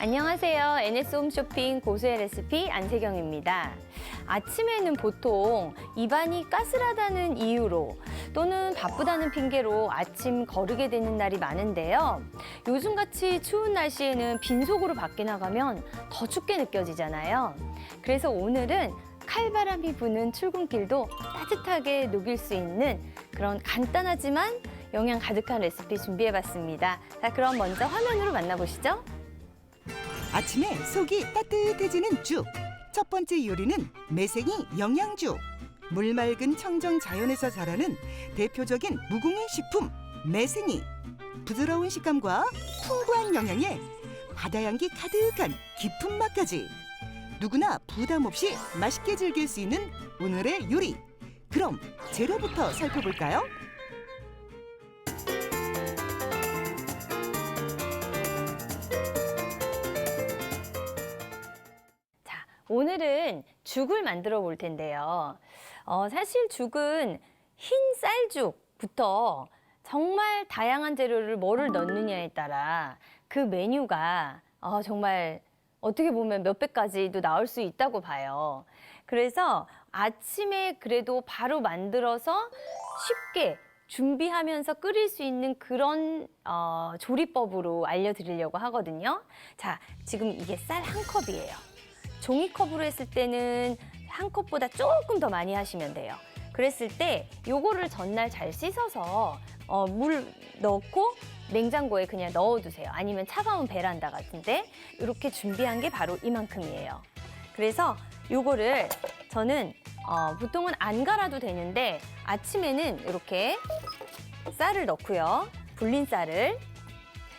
안녕하세요. NS 홈쇼핑 고수의 레시피 안세경입니다. 아침에는 보통 입안이 까슬하다는 이유로 또는 바쁘다는 핑계로 아침 거르게 되는 날이 많은데요. 요즘같이 추운 날씨에는 빈속으로 밖에 나가면 더 춥게 느껴지잖아요. 그래서 오늘은 칼바람이 부는 출근길도 따뜻하게 녹일 수 있는 그런 간단하지만 영양 가득한 레시피 준비해봤습니다. 자, 그럼 먼저 화면으로 만나보시죠. 아침에 속이 따뜻해지는 죽. 첫 번째 요리는 매생이 영양죽. 물 맑은 청정 자연에서 자라는 대표적인 무공해 식품 매생이. 부드러운 식감과 풍부한 영양에 바다 향기 가득한 깊은 맛까지. 누구나 부담 없이 맛있게 즐길 수 있는 오늘의 요리. 그럼 재료부터 살펴볼까요? 오늘은 죽을 만들어 볼 텐데요. 사실 죽은 흰 쌀죽부터 정말 다양한 재료를 뭐를 넣느냐에 따라 그 메뉴가 정말 어떻게 보면 몇백 가지도 나올 수 있다고 봐요. 그래서 아침에 그래도 바로 만들어서 쉽게 준비하면서 끓일 수 있는 그런 조리법으로 알려드리려고 하거든요. 자, 지금 이게 쌀 한 컵이에요. 종이컵으로 했을 때는 한 컵보다 조금 더 많이 하시면 돼요. 그랬을 때 요거를 전날 잘 씻어서 물 넣고 냉장고에 그냥 넣어두세요. 아니면 차가운 베란다 같은데 이렇게 준비한 게 바로 이만큼이에요. 그래서 요거를 저는 보통은 안 갈아도 되는데 아침에는 이렇게 쌀을 넣고요. 불린 쌀을.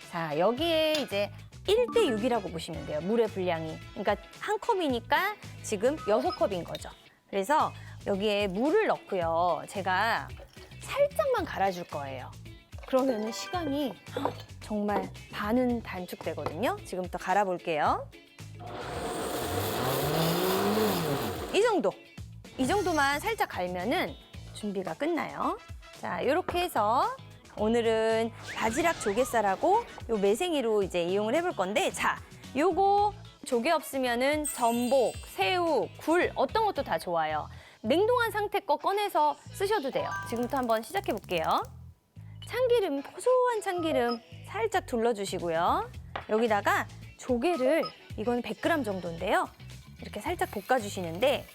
자, 여기에 이제 1대6이라고 보시면 돼요. 물의 분량이. 그러니까 한 컵이니까 지금 6컵인 거죠. 그래서 여기에 물을 넣고요. 제가 살짝만 갈아줄 거예요. 그러면은 시간이 정말 반은 단축되거든요. 지금부터 갈아볼게요. 이 정도. 이 정도만 살짝 갈면은 준비가 끝나요. 자, 이렇게 해서 오늘은 바지락 조갯살하고 요 매생이로 이제 이용을 해볼 건데, 자, 요거 조개 없으면은 전복, 새우, 굴 어떤 것도 다 좋아요. 냉동한 상태 거 꺼내서 쓰셔도 돼요. 지금부터 한번 시작해 볼게요. 참기름, 고소한 참기름 살짝 둘러주시고요. 여기다가 조개를, 이건 100g 정도인데요. 이렇게 살짝 볶아주시는데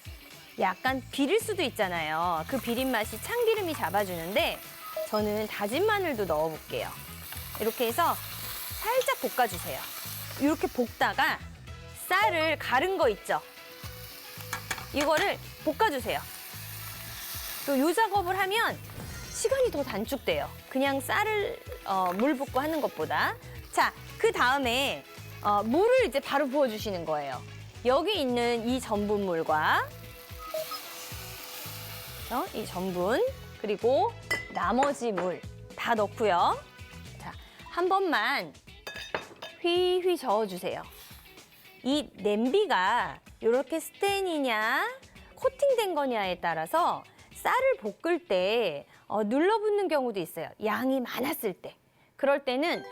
약간 비릴 수도 있잖아요. 그 비린 맛이 참기름이 잡아주는데 저는 다진 마늘도 넣어볼게요. 이렇게 해서 살짝 볶아주세요. 이렇게 볶다가 쌀을 갈은 거 있죠? 이거를 볶아주세요. 또 이 작업을 하면 시간이 더 단축돼요. 그냥 쌀을 물 붓고 하는 것보다. 자, 그 다음에 물을 이제 바로 부어주시는 거예요. 여기 있는 이 전분물과 이 전분, 그리고 나머지 물 다 넣고요. 자, 한 번만 휘휘 저어주세요. 이 냄비가 이렇게 스텐이냐 코팅된 거냐에 따라서 쌀을 볶을 때 눌러붙는 경우도 있어요. 양이 많았을 때. 그럴 때는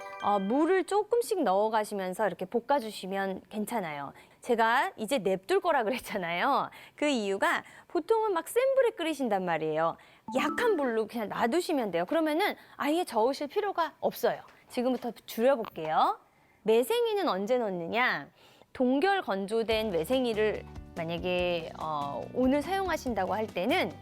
물을 조금씩 넣어가시면서 이렇게 볶아주시면 괜찮아요. 제가 이제 냅둘 거라 그랬잖아요. 그 이유가 보통은 막 센 불에 끓이신단 말이에요. 약한 불로 그냥 놔두시면 돼요. 그러면은 아예 저으실 필요가 없어요. 지금부터 줄여볼게요. 매생이는 언제 넣느냐? 동결 건조된 매생이를 만약에 오늘 사용하신다고 할 때는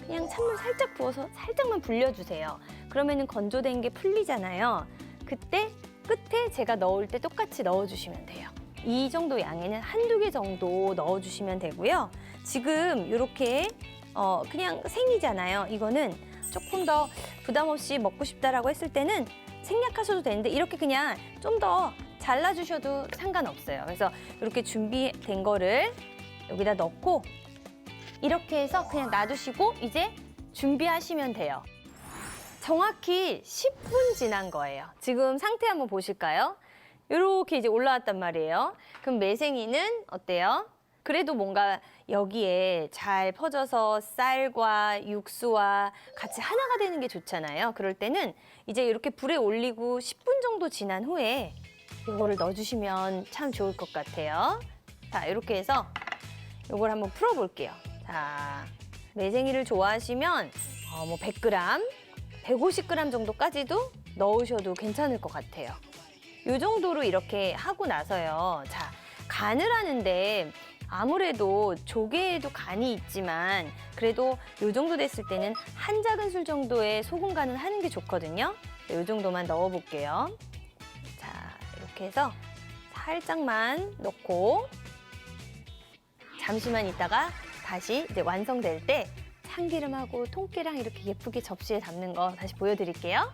그냥 찬물 살짝 부어서 살짝만 불려주세요. 그러면은 건조된 게 풀리잖아요. 그때 끝에 제가 넣을 때 똑같이 넣어주시면 돼요. 이 정도 양에는 한두 개 정도 넣어주시면 되고요. 지금 이렇게 그냥 생이잖아요. 이거는 조금 더 부담 없이 먹고 싶다라고 했을 때는 생략하셔도 되는데 이렇게 그냥 좀 더 잘라주셔도 상관없어요. 그래서 이렇게 준비된 거를 여기다 넣고 이렇게 해서 그냥 놔두시고 이제 준비하시면 돼요. 정확히 10분 지난 거예요. 지금 상태 한번 보실까요? 이렇게 이제 올라왔단 말이에요. 그럼 매생이는 어때요? 그래도 뭔가 여기에 잘 퍼져서 쌀과 육수와 같이 하나가 되는 게 좋잖아요. 그럴 때는 이제 이렇게 불에 올리고 10분 정도 지난 후에 이거를 넣어주시면 참 좋을 것 같아요. 자, 이렇게 해서 이걸 한번 풀어볼게요. 자, 매생이를 좋아하시면 뭐 100g, 150g 정도까지도 넣으셔도 괜찮을 것 같아요. 이 정도로 이렇게 하고 나서요. 자, 간을 하는데 아무래도 조개에도 간이 있지만 그래도 이 정도 됐을 때는 한 작은술 정도의 소금 간은 하는 게 좋거든요. 이 정도만 넣어볼게요. 자, 이렇게 해서 살짝만 넣고 잠시만 있다가 다시 이제 완성될 때 참기름하고 통깨랑 이렇게 예쁘게 접시에 담는 거 다시 보여드릴게요.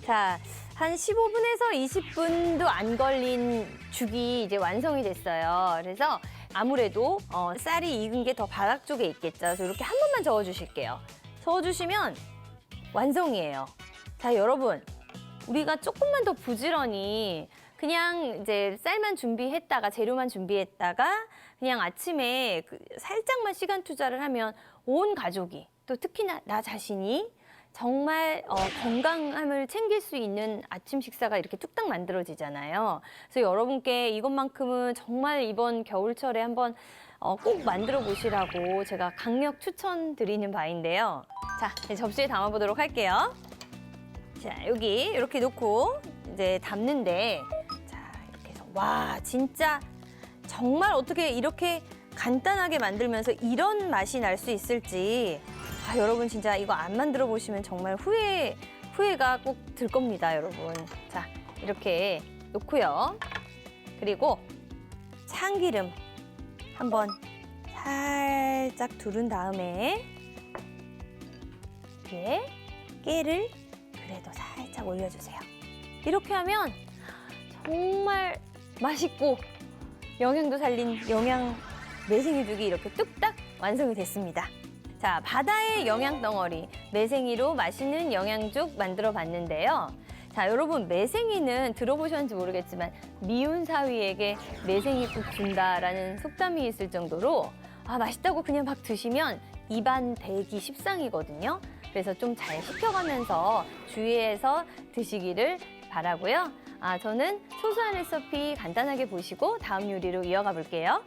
자, 한 15분에서 20분도 안 걸린 죽이 이제 완성이 됐어요. 그래서 아무래도 쌀이 익은 게 더 바닥 쪽에 있겠죠. 그래서 이렇게 한 번만 저어주실게요. 저어주시면 완성이에요. 자, 여러분, 우리가 조금만 더 부지런히 그냥 이제 쌀만 준비했다가 재료만 준비했다가 그냥 아침에 살짝만 시간 투자를 하면 온 가족이 또 특히나 나 자신이 정말 건강함을 챙길 수 있는 아침 식사가 이렇게 뚝딱 만들어지잖아요. 그래서 여러분께 이것만큼은 정말 이번 겨울철에 한번 꼭 만들어 보시라고 제가 강력 추천드리는 바인데요. 자, 이제 접시에 담아보도록 할게요. 자, 여기 이렇게 놓고 이제 담는데 자, 이렇게 해서 와, 진짜 정말 어떻게 이렇게 간단하게 만들면서 이런 맛이 날 수 있을지 여러분 진짜 이거 안 만들어 보시면 정말 후회가 꼭 들 겁니다, 여러분. 자, 이렇게 놓고요. 그리고 참기름 한번 살짝 두른 다음에 위에 깨를 그래도 살짝 올려주세요. 이렇게 하면 정말 맛있고 영양도 살린 영양 매생이죽이 이렇게 뚝딱 완성이 됐습니다. 자, 바다의 영양 덩어리 매생이로 맛있는 영양죽 만들어 봤는데요. 자, 여러분 매생이는 들어보셨는지 모르겠지만 미운 사위에게 매생이국 준다라는 속담이 있을 정도로 맛있다고 그냥 막 드시면 입안 배기 십상이거든요. 그래서 좀 잘 식혀가면서 주의해서 드시기를 바라고요. 저는 소소한 레시피 간단하게 보시고 다음 요리로 이어가 볼게요.